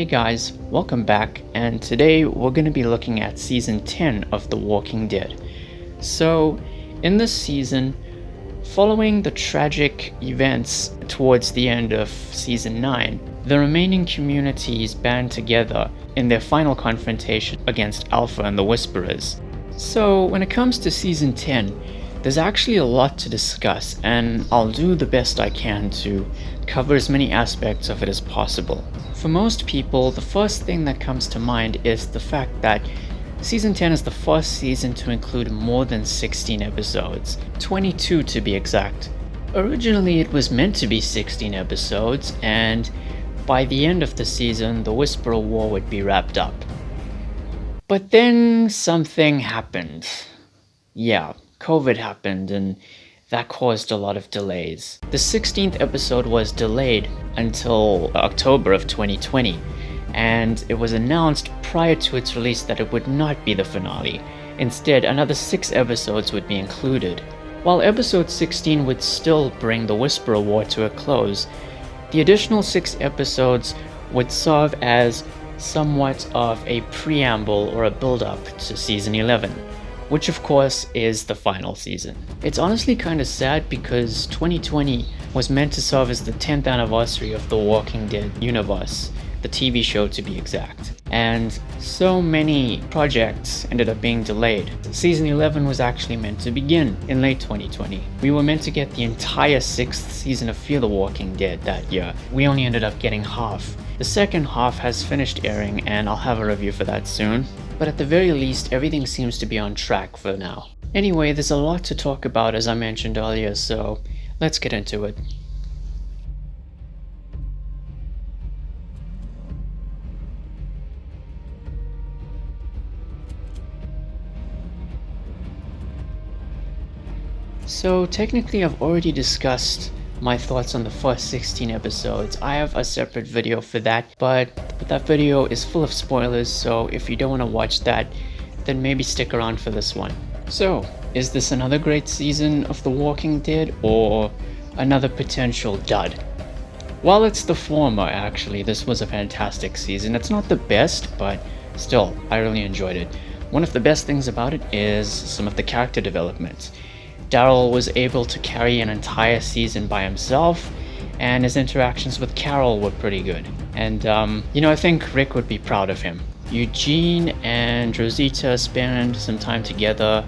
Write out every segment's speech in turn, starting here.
Hey guys, welcome back, and today we're going to be looking at season 10 of The Walking Dead. So, in this season, following the tragic events towards the end of season 9, the remaining communities band together in their final confrontation against Alpha and the Whisperers. So, when it comes to season 10, there's actually a lot to discuss, and I'll do the best I can to cover as many aspects of it as possible. For most people, the first thing that comes to mind is the fact that season 10 is the first season to include more than 16 episodes, 22 to be exact. Originally it was meant to be 16 episodes, and by the end of the season, the Whisperer War would be wrapped up. But then something happened. Yeah, COVID happened, and that caused a lot of delays. The 16th episode was delayed until October of 2020, and it was announced prior to its release that it would not be the finale. Instead, another 6 episodes would be included. While episode 16 would still bring the Whisperer War to a close, the additional 6 episodes would serve as somewhat of a preamble or a build-up to season 11. Which of course is the final season. It's honestly kinda sad because 2020 was meant to serve as the 10th anniversary of The Walking Dead universe, the TV show to be exact. And so many projects ended up being delayed. Season 11 was actually meant to begin in late 2020. We were meant to get the entire 6th season of Fear the Walking Dead that year. We only ended up getting half. The second half has finished airing, and I'll have a review for that soon. But at the very least, everything seems to be on track for now. Anyway, there's a lot to talk about as I mentioned earlier, so let's get into it. So technically I've already discussed my thoughts on the first 16 episodes. I have a separate video for that, but that video is full of spoilers, so if you don't want to watch that, then maybe stick around for this one. So, is this another great season of The Walking Dead, or another potential dud? While it's the former, actually, this was a fantastic season. It's not the best, but still, I really enjoyed it. One of the best things about it is some of the character development. Daryl was able to carry an entire season by himself, and his interactions with Carol were pretty good. And, I think Rick would be proud of him. Eugene and Rosita spend some time together,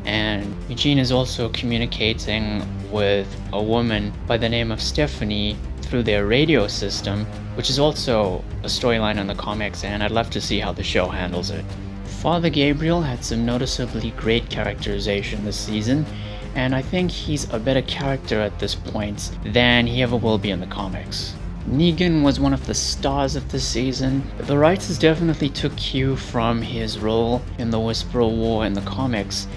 and Eugene is also communicating with a woman by the name of Stephanie through their radio system, which is also a storyline in the comics, and I'd love to see how the show handles it. Father Gabriel had some noticeably great characterization this season, and I think he's a better character at this point than he ever will be in the comics. Negan was one of the stars of the season. The writers definitely took cue from his role in the Whisperer War in the comics,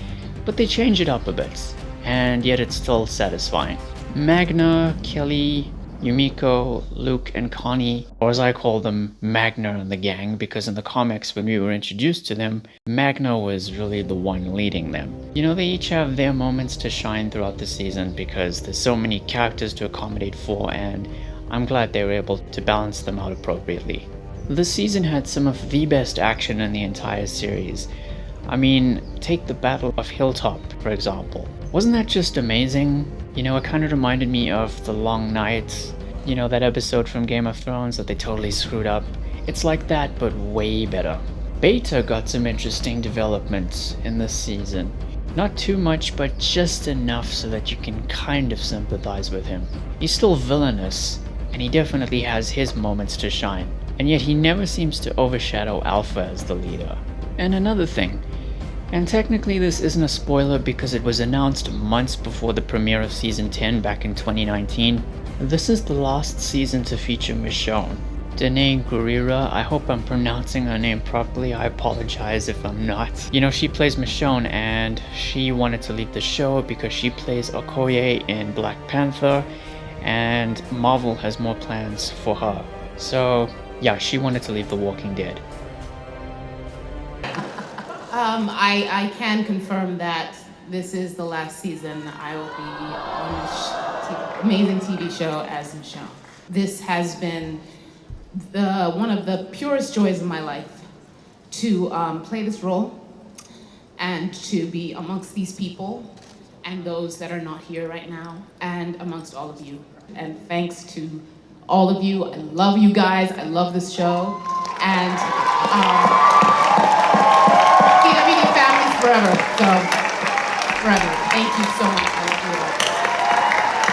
but they changed it up a bit, and yet it's still satisfying. Magna, Kelly, Yumiko, Luke, and Connie, or as I call them, Magna and the gang, because in the comics when we were introduced to them, Magna was really the one leading them. They each have their moments to shine throughout the season because there's so many characters to accommodate for, and I'm glad they were able to balance them out appropriately. The season had some of the best action in the entire series. I mean, take the Battle of Hilltop, for example. Wasn't that just amazing? It kind of reminded me of The Long Night, that episode from Game of Thrones that they totally screwed up. It's like that, but way better. Beta got some interesting developments in this season. Not too much, but just enough so that you can kind of sympathize with him. He's still villainous, and he definitely has his moments to shine, and yet he never seems to overshadow Alpha as the leader. And another thing, and technically this isn't a spoiler because it was announced months before the premiere of season 10 back in 2019, this is the last season to feature Michonne. Danae Gurira, I hope I'm pronouncing her name properly, I apologize if I'm not. She plays Michonne, and she wanted to leave the show because she plays Okoye in Black Panther, and Marvel has more plans for her. So, yeah, she wanted to leave The Walking Dead. I can confirm that this is the last season I will be on this amazing TV show as Michonne. This has been one of the purest joys of my life to play this role and to be amongst these people and those that are not here right now and amongst all of you. And thanks to all of you. I love you guys. I love this show. And CWD families forever. So, forever. Thank you so much. I love you all.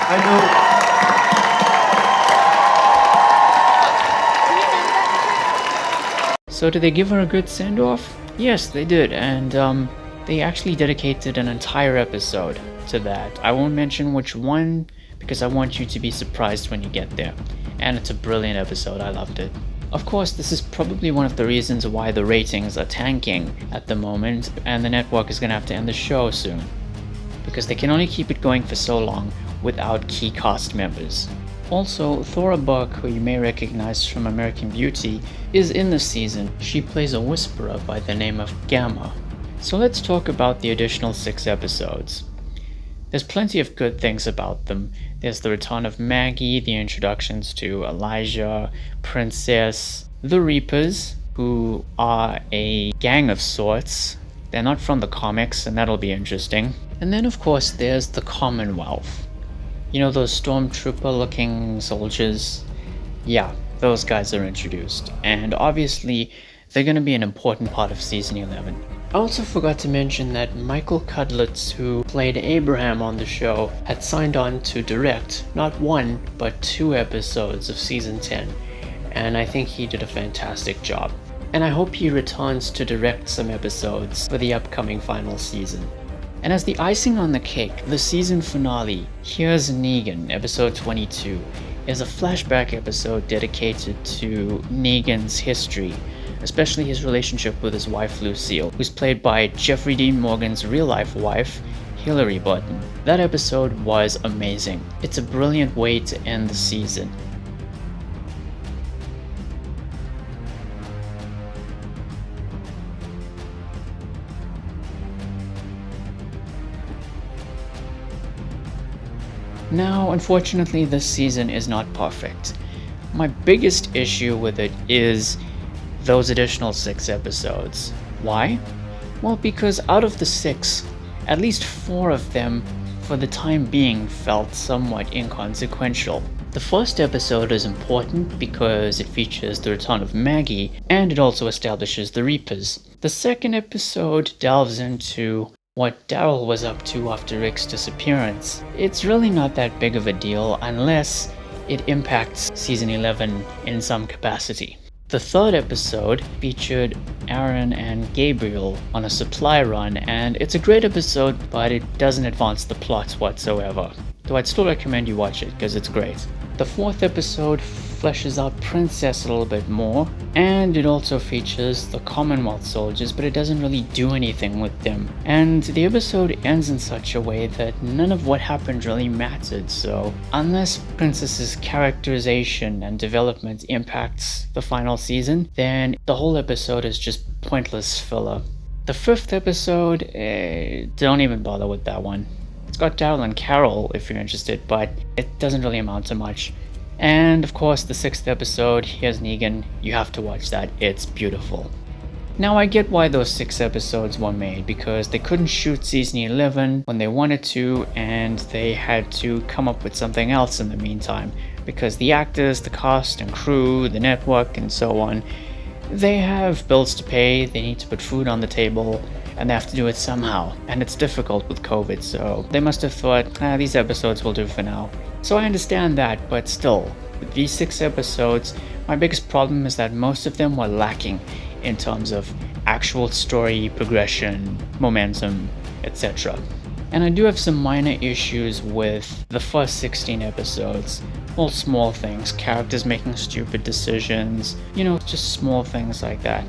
I know. So did they give her a good send-off? Yes, they did, and they actually dedicated an entire episode to that. I won't mention which one because I want you to be surprised when you get there. And it's a brilliant episode, I loved it. Of course, this is probably one of the reasons why the ratings are tanking at the moment, and the network is gonna have to end the show soon. Because they can only keep it going for so long without key cast members. Also, Thora Buck, who you may recognize from American Beauty, is in this season. She plays a whisperer by the name of Gamma. So let's talk about the additional 6 episodes. There's plenty of good things about them. There's the return of Maggie, the introductions to Elijah, Princess, the Reapers, who are a gang of sorts. They're not from the comics, and that'll be interesting. And then of course there's the Commonwealth. You know those stormtrooper looking soldiers? Yeah, those guys are introduced. And obviously they're going to be an important part of season 11. I also forgot to mention that Michael Cudlitz, who played Abraham on the show, had signed on to direct not 1, but 2 episodes of season 10, and I think he did a fantastic job. And I hope he returns to direct some episodes for the upcoming final season. And as the icing on the cake, the season finale, Here's Negan, episode 22, is a flashback episode dedicated to Negan's history, especially his relationship with his wife Lucille, who's played by Jeffrey Dean Morgan's real-life wife, Hilary Button. That episode was amazing. It's a brilliant way to end the season. Now, unfortunately, this season is not perfect. My biggest issue with it is those additional 6 episodes. Why? Well, because out of the 6, at least 4 of them, for the time being, felt somewhat inconsequential. The first episode is important because it features the return of Maggie, and it also establishes the Reapers. The second episode delves into what Daryl was up to after Rick's disappearance. It's really not that big of a deal unless it impacts season 11 in some capacity. The third episode featured Aaron and Gabriel on a supply run, and it's a great episode, but it doesn't advance the plot whatsoever. Though I'd still recommend you watch it because it's great. The fourth episode fleshes out Princess a little bit more, and it also features the Commonwealth soldiers, but it doesn't really do anything with them. And the episode ends in such a way that none of what happened really mattered, so unless Princess's characterization and development impacts the final season, then the whole episode is just pointless filler. The fifth episode, don't even bother with that one. It's got Daryl and Carol if you're interested, but it doesn't really amount to much. And of course the sixth episode, Here's Negan, you have to watch that, it's beautiful. Now I get why those 6 episodes were made, because they couldn't shoot season 11 when they wanted to, and they had to come up with something else in the meantime, because the actors, the cast and crew, the network and so on, they have bills to pay, they need to put food on the table, and they have to do it somehow, and it's difficult with COVID, so they must have thought, these episodes will do for now. So I understand that, but still, with these 6 episodes, my biggest problem is that most of them were lacking in terms of actual story, progression, momentum, etc. And I do have some minor issues with the first 16 episodes. All small things, characters making stupid decisions, just small things like that.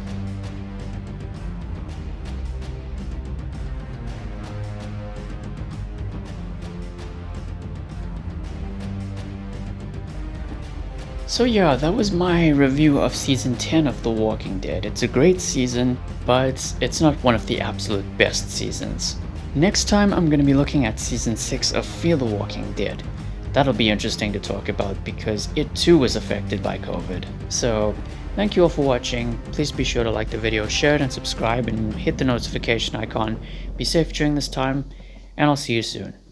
So yeah, that was my review of season 10 of The Walking Dead. It's a great season, but it's not one of the absolute best seasons. Next time I'm going to be looking at season 6 of Fear the Walking Dead. That'll be interesting to talk about because it too was affected by COVID. So thank you all for watching. Please be sure to like the video, share it and subscribe, and hit the notification icon. Be safe during this time, and I'll see you soon.